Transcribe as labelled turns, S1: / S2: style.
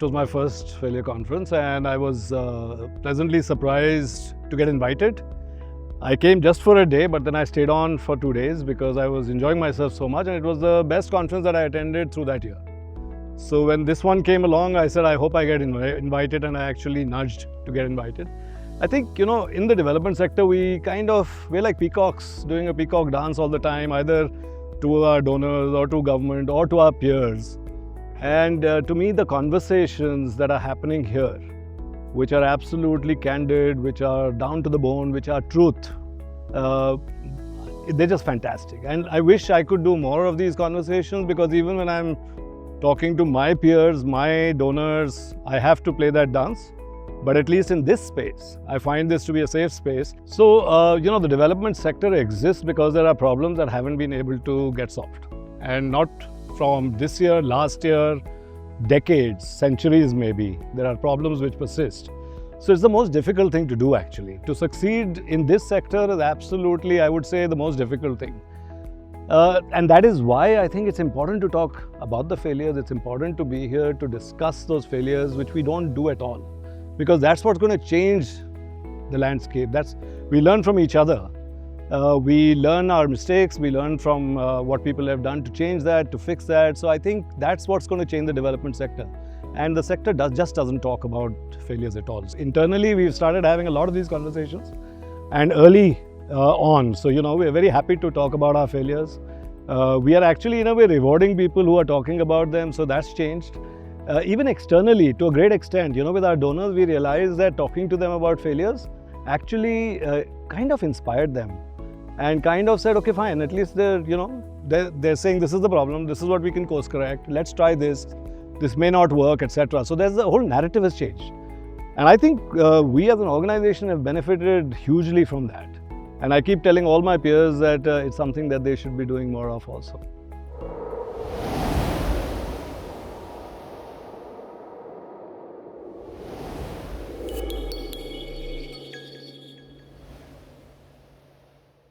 S1: It was my first failure conference, and I was pleasantly surprised to get invited. I came just for a day, but then I stayed on for 2 days because I was enjoying myself so much, and it was the best conference that I attended through that year. So when this one came along, I said, I hope I get invited, and I actually nudged to get invited. I think, in the development sector, we're like peacocks doing a peacock dance all the time, either to our donors or to government or to our peers. And to me, the conversations that are happening here, which are absolutely candid, which are down to the bone, which are truth, they're just fantastic. And I wish I could do more of these conversations, because even when I'm talking to my peers, my donors, I have to play that dance. But at least in this space, I find this to be a safe space. So, the development sector exists because there are problems that haven't been able to get solved. And not from this year, last year, decades, centuries maybe. There are problems which persist. So it's the most difficult thing to do, actually. To succeed in this sector is absolutely, I would say, the most difficult thing. And that is why I think it's important to talk about the failures. It's important to be here to discuss those failures, which we don't do at all. Because that's what's going to change the landscape. We learn from each other. We learn our mistakes. We learn from what people have done to change that, to fix that. So I think that's what's going to change the development sector. And the sector just doesn't talk about failures at all. Internally, we've started having a lot of these conversations, and early on. So, we're very happy to talk about our failures. We are actually, in a way, rewarding people who are talking about them. So that's changed. Even externally, to a great extent, with our donors, we realized that talking to them about failures actually kind of inspired them, and kind of said, okay, fine, at least they're saying this is the problem, this is what we can course correct, let's try this may not work, etc. So the whole narrative has changed. And I think we as an organization have benefited hugely from that. And I keep telling all my peers that it's something that they should be doing more of also.